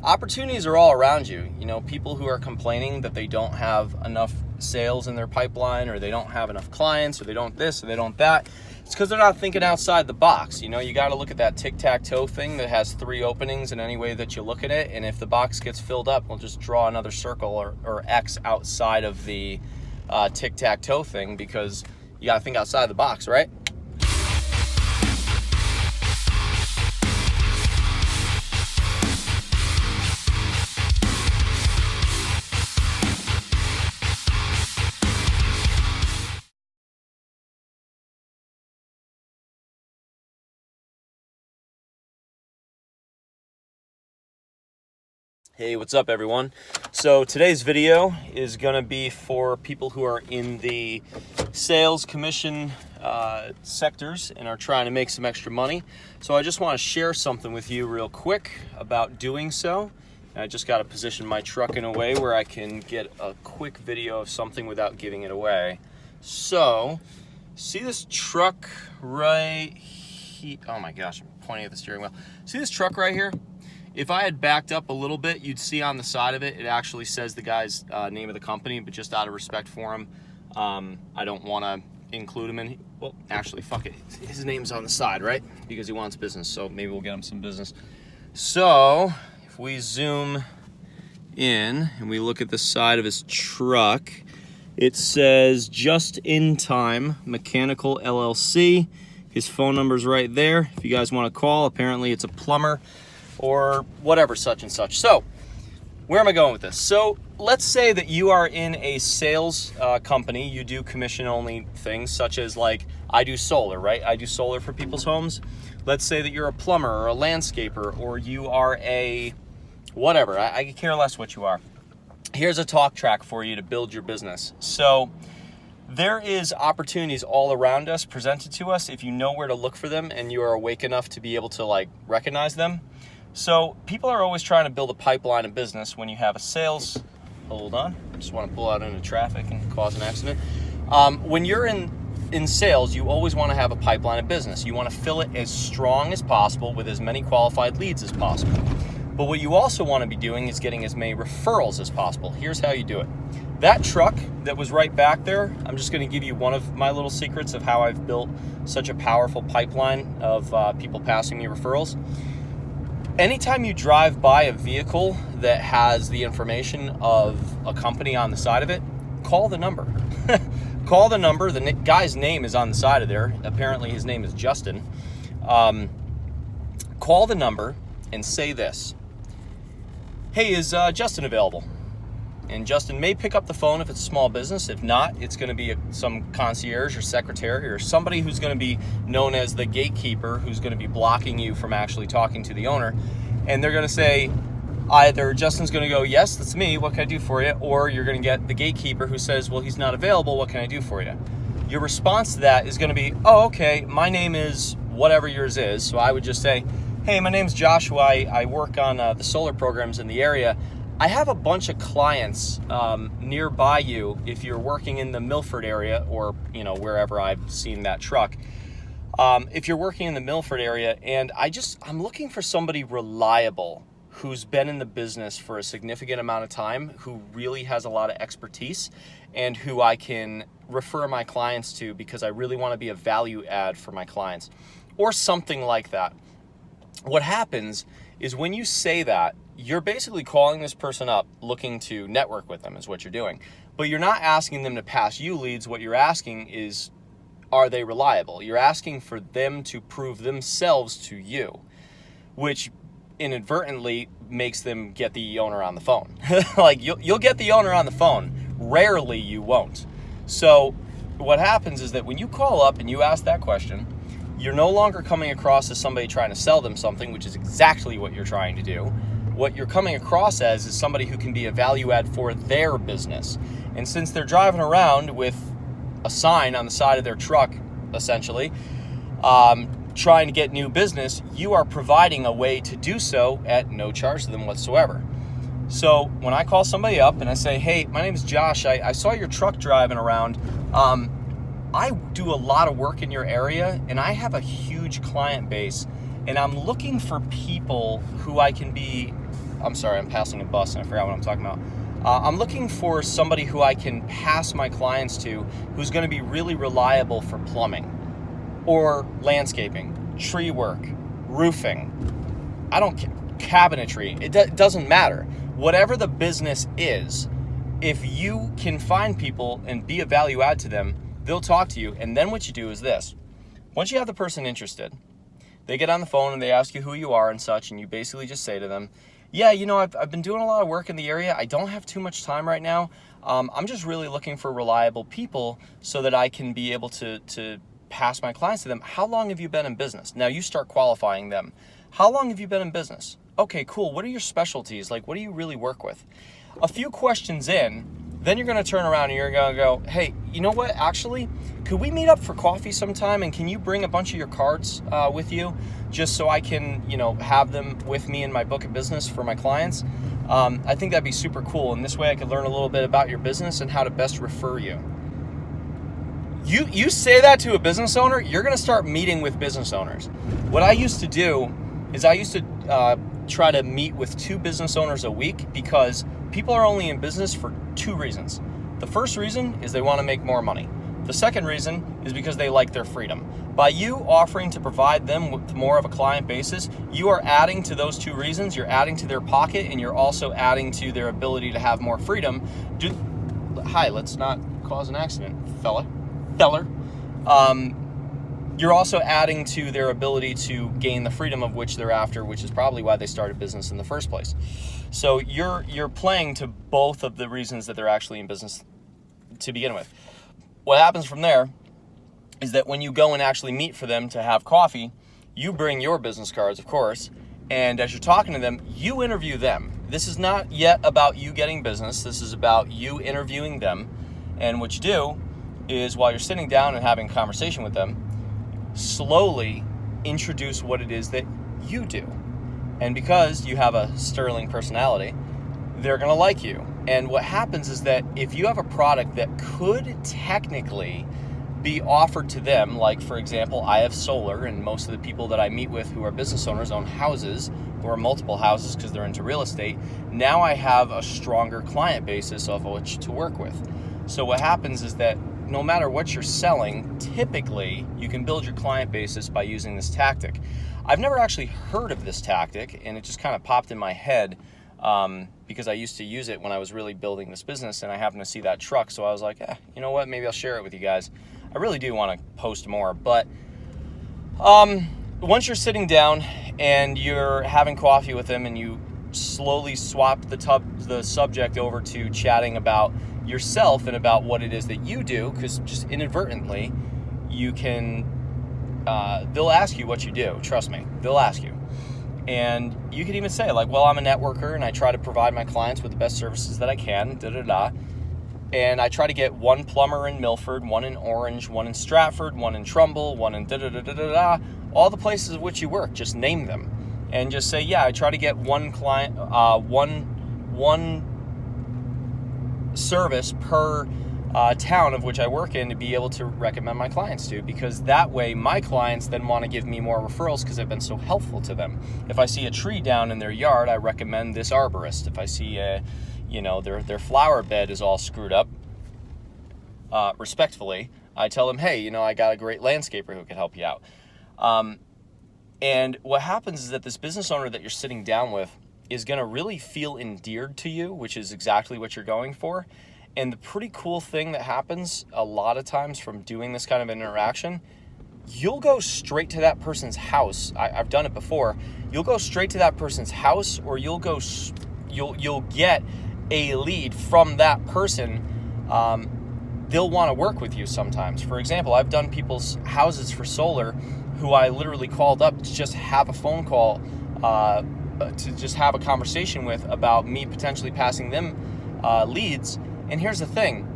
opportunities are all around you. You know, people who are complaining that they don't have enough sales in their pipeline, or they don't have enough clients, or they don't this, or they don't that. It's because they're not thinking outside the box. You know, you got to look at that tic-tac-toe thing that has 3 openings in any way that you look at it. And if the box gets filled up, we'll just draw another circle or X outside of the tic-tac-toe thing, because you got to think outside the box, right? Hey, what's up everyone? So today's video is going to be for people who are in the sales commission sectors and are trying to make some extra money. So I just want to share something with you real quick about doing so. And I just got to position my truck in a way where I can get a quick video of something without giving it away. So, see this truck right here? Oh my gosh, I'm pointing at the steering wheel. See this truck right here? If I had backed up a little bit, you'd see on the side of it, it actually says the guy's name of the company, but just out of respect for him, I don't want to include him in. Well, actually, fuck it. His name's on the side, right? Because he wants business, so maybe we'll get him some business. So, if we zoom in and we look at the side of his truck, it says Just In Time Mechanical LLC. His phone number's right there. If you guys want to call, apparently it's a plumber or whatever, such and such. So, where am I going with this? So, let's say that you are in a sales company. You do commission-only things, such as like, I do solar, right? I do solar for people's homes. Let's say that you're a plumber or a landscaper, or you are a whatever. I could care less what you are. Here's a talk track for you to build your business. So, there is opportunities all around us presented to us if you know where to look for them and you are awake enough to be able to like recognize them. So people are always trying to build a pipeline of business when you have a sales. Hold on, I just want to pull out into traffic and cause an accident. When you're in sales, you always want to have a pipeline of business. You want to fill it as strong as possible with as many qualified leads as possible. But what you also want to be doing is getting as many referrals as possible. Here's how you do it. That truck that was right back there, I'm just going to give you one of my little secrets of how I've built such a powerful pipeline of people passing me referrals. Anytime you drive by a vehicle that has the information of a company on the side of it, call the number. Call the number. The guy's name is on the side of there. Apparently his name is Justin. Call the number and say this. Hey, is Justin available? And Justin may pick up the phone if it's a small business. If not, it's going to be some concierge or secretary or somebody who's going to be known as the gatekeeper, who's going to be blocking you from actually talking to the owner. And they're going to say, either Justin's going to go, yes, that's me, what can I do for you? Or you're going to get the gatekeeper who says, well, he's not available, what can I do for you? Your response to that is going to be, oh, okay, my name is whatever yours is. So I would just say, hey, my name's Joshua. I work on the solar programs in the area. I have a bunch of clients nearby you if you're working in the Milford area, or you know, wherever I've seen that truck. If you're working in the Milford area, and I'm looking for somebody reliable who's been in the business for a significant amount of time, who really has a lot of expertise, and who I can refer my clients to because I really want to be a value add for my clients, or something like that. What happens is when you say that, you're basically calling this person up looking to network with them is what you're doing. But you're not asking them to pass you leads. What you're asking is, are they reliable? You're asking for them to prove themselves to you, which inadvertently makes them get the owner on the phone. Like you'll get the owner on the phone. Rarely you won't. So what happens is that when you call up and you ask that question, you're no longer coming across as somebody trying to sell them something, which is exactly what you're trying to do. What you're coming across as is somebody who can be a value add for their business. And since they're driving around with a sign on the side of their truck, essentially, trying to get new business, you are providing a way to do so at no charge to them whatsoever. So when I call somebody up and I say, hey, my name is Josh, I saw your truck driving around. I do a lot of work in your area and I have a huge client base, and I'm looking for people who I can be I'm sorry, I'm passing a bus and I forgot what I'm talking about. I'm looking for somebody who I can pass my clients to who's going to be really reliable for plumbing or landscaping, tree work, roofing. I don't care, cabinetry. It doesn't matter. Whatever the business is, if you can find people and be a value add to them, they'll talk to you. And then what you do is this. Once you have the person interested, they get on the phone and they ask you who you are and such, and you basically just say to them, yeah, I've been doing a lot of work in the area. I don't have too much time right now. I'm just really looking for reliable people so that I can be able to pass my clients to them. How long have you been in business? Now you start qualifying them. How long have you been in business? Okay, cool. What are your specialties? Like, what do you really work with? A few questions in, then you're going to turn around and you're going to go, hey, you know what? Actually, could we meet up for coffee sometime? And can you bring a bunch of your cards with you just so I can, have them with me in my book of business for my clients? I think that'd be super cool. And this way I could learn a little bit about your business and how to best refer you. You say that to a business owner, you're going to start meeting with business owners. What I used to do is I used to try to meet with 2 business owners a week because people are only in business for 2 reasons. The first reason is they want to make more money. The second reason is because they like their freedom. By you offering to provide them with more of a client basis, you are adding to those 2 reasons. You're adding to their pocket, and you're also adding to their ability to have more freedom. Hi, let's not cause an accident, feller. You're also adding to their ability to gain the freedom of which they're after, which is probably why they started business in the first place. So you're playing to both of the reasons that they're actually in business to begin with. What happens from there is that when you go and actually meet for them to have coffee, you bring your business cards, of course, and as you're talking to them, you interview them. This is not yet about you getting business. This is about you interviewing them. And what you do is while you're sitting down and having a conversation with them, slowly introduce what it is that you do. And because you have a sterling personality, they're going to like you. And what happens is that if you have a product that could technically be offered to them, like for example, I have solar, and most of the people that I meet with who are business owners own houses or multiple houses because they're into real estate. Now I have a stronger client basis of which to work with. So what happens is that no matter what you're selling, typically you can build your client basis by using this tactic. I've never actually heard of this tactic, and it just kind of popped in my head because I used to use it when I was really building this business, and I happened to see that truck, so I was like, you know what, maybe I'll share it with you guys. I really do want to post more, but once you're sitting down and you're having coffee with them and you slowly swap the subject over to chatting about yourself and about what it is that you do, because just inadvertently you can they'll ask you what you do. Trust me, they'll ask you. And you can even say like, well, I'm a networker and I try to provide my clients with the best services that I can, and I try to get 1 plumber in Milford, 1 in Orange, 1 in Stratford, 1 in Trumbull, 1 in all the places of which you work. Just name them and just say, yeah, I try to get 1 client, one service per town of which I work in to be able to recommend my clients to, because that way my clients then want to give me more referrals because I've been so helpful to them. If I see a tree down in their yard, I recommend this arborist. If I see their flower bed is all screwed up, respectfully, I tell them, hey, I got a great landscaper who can help you out. And what happens is that this business owner that you're sitting down with is going to really feel endeared to you, which is exactly what you're going for. And the pretty cool thing that happens a lot of times from doing this kind of interaction, you'll go straight to that person's house. I've done it before. You'll go straight to that person's house, or you'll get a lead from that person. They'll want to work with you sometimes. For example, I've done people's houses for solar who I literally called up to just have a phone call, to just have a conversation with about me potentially passing them leads. And here's the thing,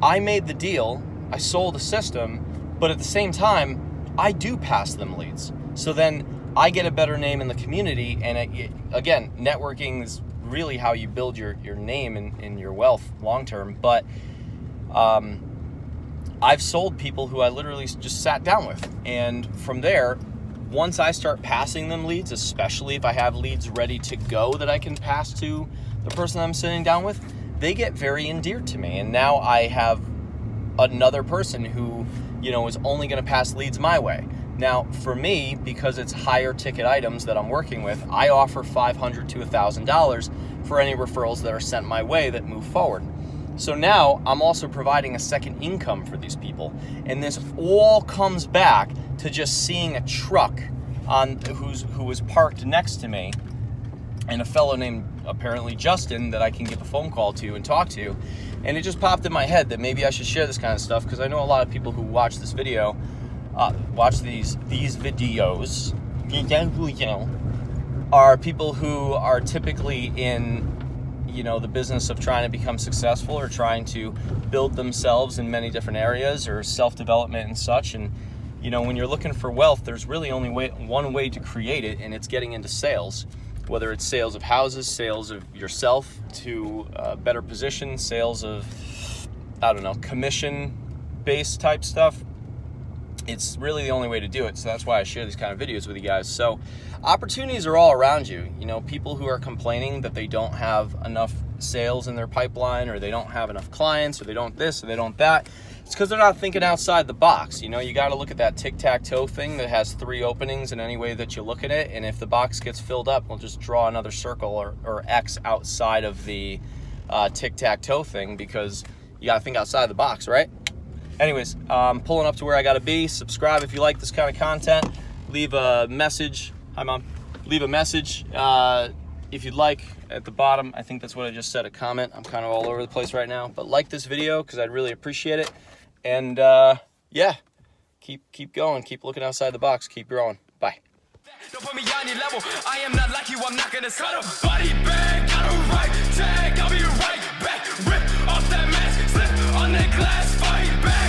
I made the deal, I sold the system, but at the same time, I do pass them leads. So then I get a better name in the community, and again, networking is really how you build your name and your wealth long term. But I've sold people who I literally just sat down with, and from there, once I start passing them leads, especially if I have leads ready to go that I can pass to the person I'm sitting down with, they get very endeared to me. And now I have another person who, is only going to pass leads my way. Now, for me, because it's higher ticket items that I'm working with, I offer $500 to $1,000 for any referrals that are sent my way that move forward. So now I'm also providing a second income for these people. And this all comes back to just seeing a truck who was parked next to me, and a fellow named apparently Justin that I can give a phone call to and talk to. And it just popped in my head that maybe I should share this kind of stuff, because I know a lot of people who watch this video, watch these videos, are people who are typically in, the business of trying to become successful or trying to build themselves in many different areas, or self-development and such. And, when you're looking for wealth, there's really only one way to create it, and it's getting into sales. Whether it's sales of houses, sales of yourself to a better position, sales of, commission-based type stuff. It's really the only way to do it. So that's why I share these kind of videos with you guys. So opportunities are all around you. People who are complaining that they don't have enough sales in their pipeline, or they don't have enough clients, or they don't this, or they don't that. It's because they're not thinking outside the box. You got to look at that tic-tac-toe thing that has 3 openings in any way that you look at it. And if the box gets filled up, we'll just draw another circle or X outside of the tic-tac-toe thing, because you got to think outside the box, right? Anyways, I'm pulling up to where I got to be. Subscribe if you like this kind of content. Leave a message. Hi, Mom. Leave a message if you'd like at the bottom. I think that's what I just said, a comment. I'm kind of all over the place right now. But like this video, because I'd really appreciate it. And yeah, keep going. Keep looking outside the box. Keep growing. Bye. Don't put me on your level. I am not like you. I'm not gonna settle. Body bag.